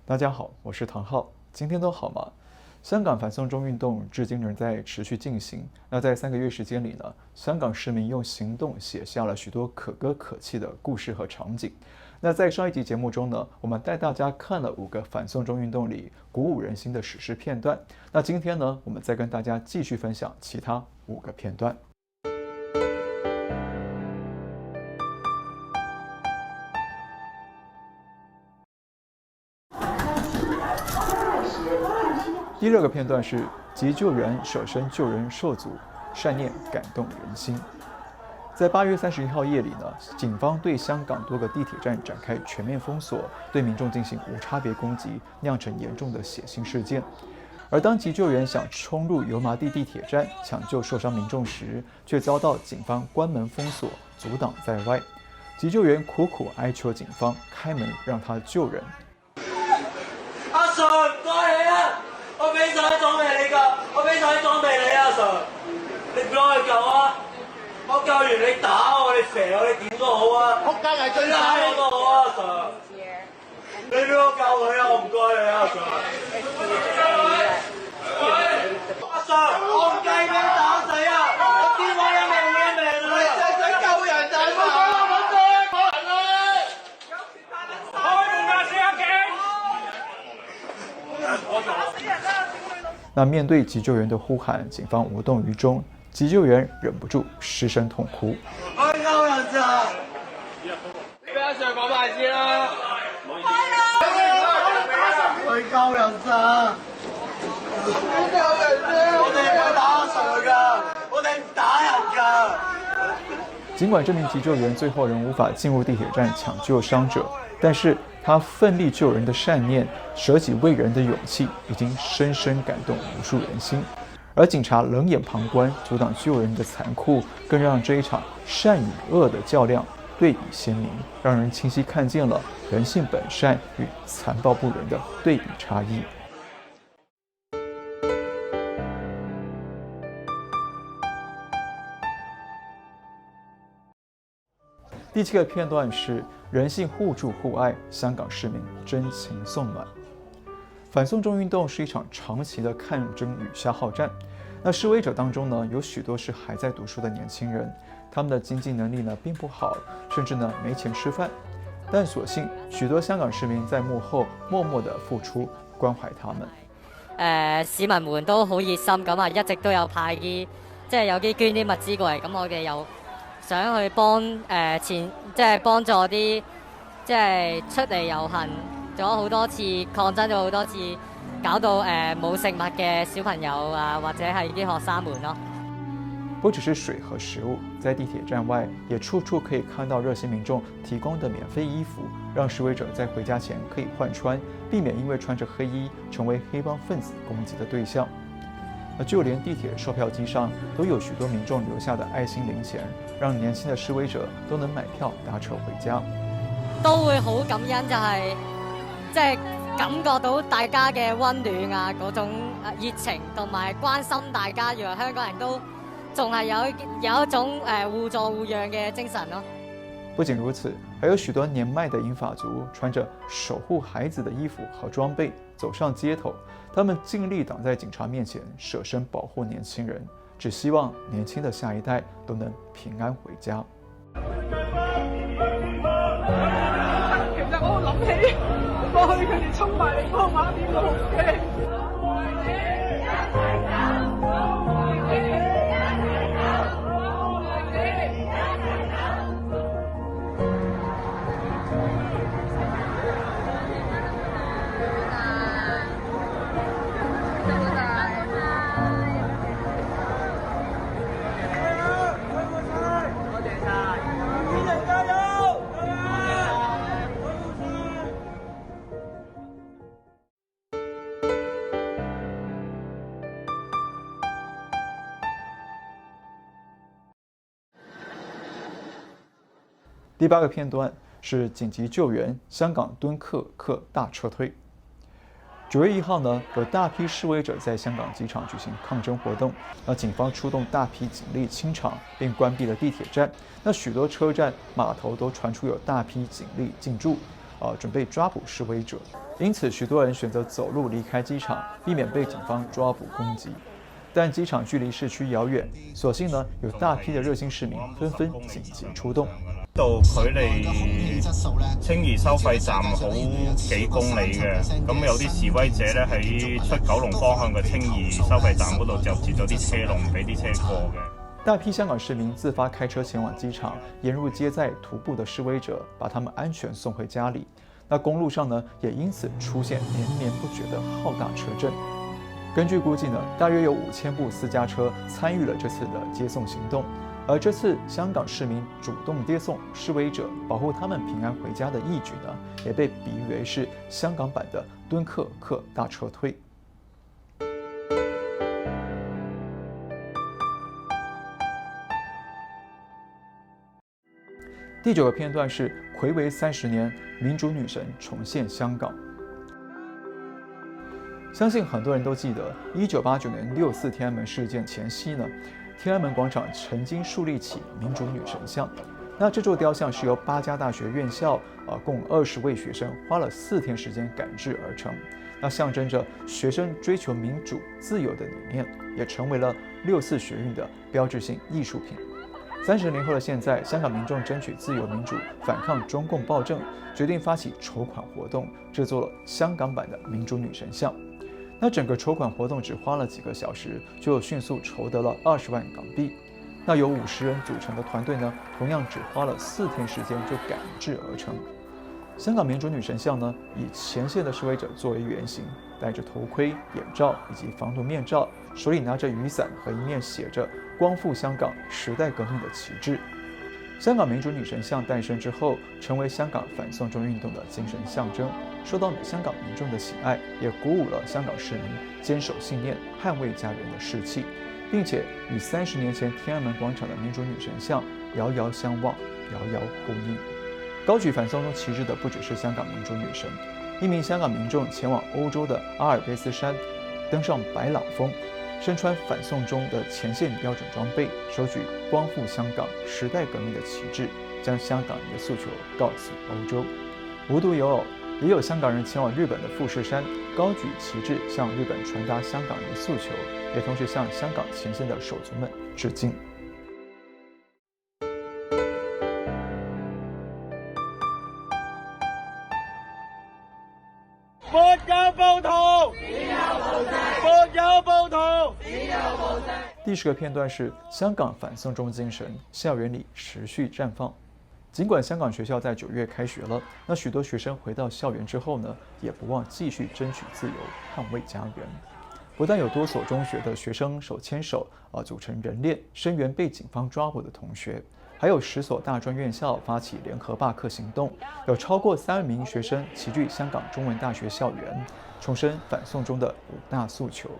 大家好，我是唐浩，今天都好吗？香港反送中运动至今仍在持续进行。那在3个月时间里呢，香港市民用行动写下了许多可歌可泣的故事和场景。那在上一集节目中呢，我们带大家看了5个反送中运动里鼓舞人心的史诗片段。那今天呢，我们再跟大家继续分享其他5个片段。第2个片段是急救员舍身救人受阻，善念感动人心。在8月31号夜里呢，警方对香港多个地铁站展开全面封锁，对民众进行无差别攻击，酿成严重的血腥事件。而当急救员想冲入油麻地地铁站抢救受伤民众时，却遭到警方关门封锁，阻挡在外。急救员苦苦哀求警方开门让他救人。阿 Sir， 唔該你啊！我俾晒裝備你㗎，我俾晒裝備你啊 Sir， 你俾我去救啊！我救完你打我，你肥我，你點都好啊！仆街係最拉我都好啊 Sir， 你俾我救佢啊！我唔該你啊 Sir。阿 Sir， 我唔計俾你打死啊！我見我一命你一命啊！你就係想救人就係嘛？那面對急救員的呼喊，警方無動於衷，急救員忍不住失聲痛哭。我救人咋？你俾阿 Sir 講埋先啦。我救人咋？我救人啫！我哋唔係打阿 Sir 㗎，我哋唔打人㗎。儘管這名急救員最後仍無法進入地鐵站搶救傷者，但是他奮力救人的善念，捨己為人的勇氣，已經深深感動無數人心。而警察冷眼旁觀，阻擋救人的殘酷，更讓這一場善與惡的較量對比鮮明，讓人清晰看見了人性本善與殘暴不仁的對比差異。第7個片段是人性互助互愛，香港市民真情送暖。反送中運動是一場長期的抗爭與消耗戰。那示威者當中呢，有許多是還在讀書的年輕人，他們的經濟能力呢並不好，甚至呢沒錢吃飯。但所幸許多香港市民在幕後默默地付出，關懷他們。市民們都好熱心咁啊，一直都有派啲即係有啲捐啲物資過嚟，咁我哋又想去幫幫助啲即係出嚟遊行咗好多次，抗爭咗好多次，搞到冇食物嘅小朋友啊，或者係啲學生們咯。不只是水和食物，在地鐵站外也處處可以看到熱心民眾提供的免費衣服，讓示威者在回家前可以換穿，避免因為穿着黑衣成為黑幫分子攻擊的對象。就連地鐵售票機上都有許多民眾留下的愛心零錢，讓年輕的示威者都能買票搭車回家。都會好感恩，就係即係感覺到大家嘅溫暖啊，嗰種熱情同埋關心大家，原來香港人都仲係有一種互助互讓嘅精神咯。不僅如此，還有許多年邁的英法族穿着守護孩子的衣服和裝備走上街頭，他們盡力擋在警察面前，捨身保護年輕人，只希望年輕的下一代都能平安回家。其實我諗起過去佢哋衝埋嚟幫馬點都好驚。第8個片段是緊急救援，香港敦刻客大撤退。9月1號呢，有大批示威者在香港機場舉行抗爭活動，警方出動大批警力清場，並關閉了地鐵站。那許多車站、碼頭都傳出有大批警力進駐。准备抓捕示威者，因此许多人选择走路离开机场，避免被警方抓捕攻击。但机场距离市区遥遠，所幸呢有大批的熱心市民紛紛緊急出動。度距離青怡收費站好幾公里嘅，咁有啲示威者咧喺出九龍方向嘅青怡收費站嗰度就截咗啲車龍，俾啲車過嘅。大批香港市民自發開車前往機場，沿路接載徒步的示威者，把他們安全送回家裡。那公路上呢，也因此出現連綿不絕的浩大車陣。根據估計呢，大約有5000部私家車參與了這次的接送行動。而這次香港市民主動接送示威者，保護他們平安回家的義舉呢，也被比喻為是香港版的敦刻克大撤退。第9個片段是睽違30年，民主女神重現香港。相信很多人都記得1989年6·4天安門事件前夕呢，天安門廣場曾經樹立起民主女神像。那這座雕像是由8家大學院校共20位學生花了4天時間趕製而成。那象徵着學生追求民主自由的理念，也成為了6·4學運的標誌性藝術品。30年後的現在，香港民眾爭取自由民主，反抗中共暴政，決定發起籌款活動，製作了香港版的民主女神像。那整個籌款活動只花了幾個小時，就迅速籌得了20萬港幣。那由50人組成的團隊呢，同樣只花了4天時間就趕製而成。香港民主女神像呢，以前線的示威者作為原型，戴着頭盔、眼罩以及防毒面罩，手裡拿着雨傘和一面寫着“光復香港，時代革命”的旗幟。香港民主女神像誕生之後，成為香港反送中運動的精神象徵，受到香港民眾的喜愛，也鼓舞了香港市民堅守信念、捍衛家園的士氣，並且與30年前天安門廣場的民主女神像遙遙相望，遙遙呼應。高舉反送中旗幟的不只是香港民主女神，一名香港民眾前往歐洲的阿爾卑斯山，登上百朗峰，身穿反送中的前線標準裝備，手舉光復香港、時代革命的旗幟，將香港人的訴求告訴歐洲。無獨有偶，也有香港人前往日本的富士山，高舉旗幟向日本傳達香港人的訴求，也同時向香港前線的手足們致敬。沒有暴徒，只有暴政；沒有暴徒，只有暴政。第10個片段是香港反送中精神校園裡持續綻放。儘管香港學校在9月開學了，那許多學生回到校園之後呢，也不忘繼續爭取自由，捍衛家園。不但有多所中學的學生手牽手組成人鏈，聲援被警方抓捕的同學，還有10所大專院校發起聯合罷課行動，有超過3萬名學生齊聚香港中文大學校園，重申反送中的5大訴求。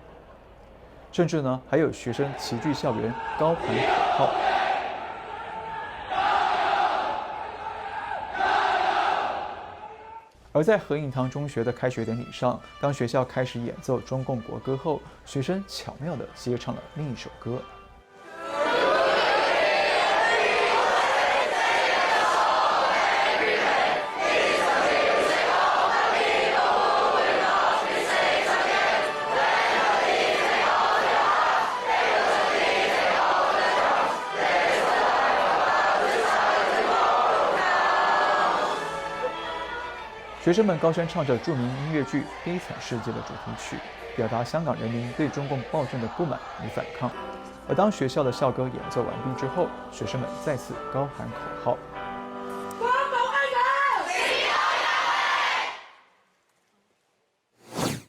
甚至呢，還有學生齊聚校園高喊口號。而在何應堂中學的開學典禮上，當學校開始演奏中共國歌後，學生巧妙地接唱了另一首歌。學生們高聲唱着著名音樂劇《悲慘世界》的主題曲，表達香港人民對中共暴政的不滿與反抗。而當學校的校歌演奏完畢之後，學生們再次高喊口號。光復香港，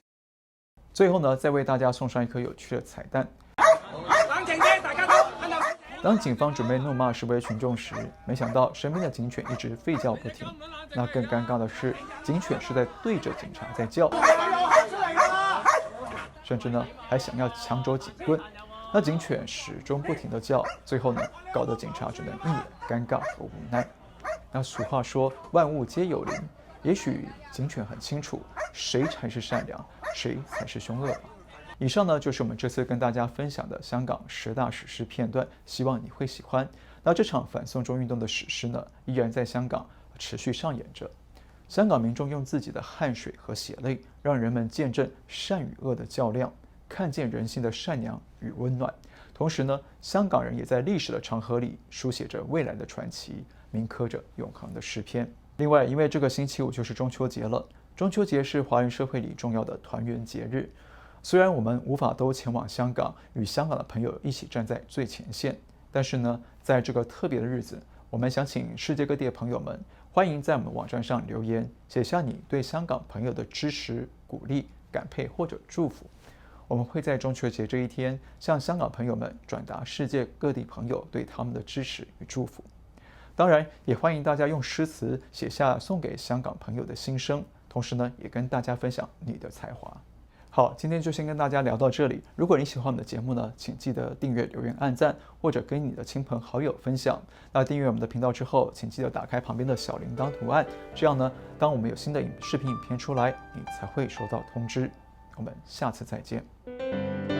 最後呢，再為大家送上一顆有趣的彩蛋。冷靜啲，大家都喺度。當警方準備怒罵示威群眾時，沒想到身邊的警犬一直吠叫不停。那更尷尬的是，警犬是在對着警察在叫，甚至呢還想要搶走警棍。那警犬始終不停地叫，最後呢搞得警察只能一臉尷尬和無奈。那俗話說萬物皆有靈，也許警犬很清楚誰才是善良，誰才是兇惡吧。以上呢就是我們這次跟大家分享的香港10大史詩片段，希望你會喜歡。那這場反送中運動的史詩呢，依然在香港持續上演着。香港民众用自己的汗水和血泪，让人们见证善与恶的较量，看见人性的善良与温暖。同时呢，香港人也在历史的长河里书写着未来的传奇，铭刻着永恒的诗篇。另外，因为这个星期五就是中秋节了，中秋节是华人社会里重要的团圆节日。虽然我们无法都前往香港，与香港的朋友一起站在最前线，但是呢，在这个特别的日子，我们想请世界各地的朋友们，欢迎在我们网站上留言，写下你对香港朋友的支持、鼓励、感佩或者祝福。我们会在中秋节这一天，向香港朋友们转达世界各地朋友对他们的支持与祝福。当然，也欢迎大家用诗词写下送给香港朋友的心声，同时呢，也跟大家分享你的才华。好，今天就先跟大家聊到这里。如果你喜欢我们的节目呢，请记得订阅、留言、按赞，或者跟你的亲朋好友分享。那订阅我们的频道之后，请记得打开旁边的小铃铛图案，这样呢，当我们有新的视频影片出来，你才会收到通知。我们下次再见。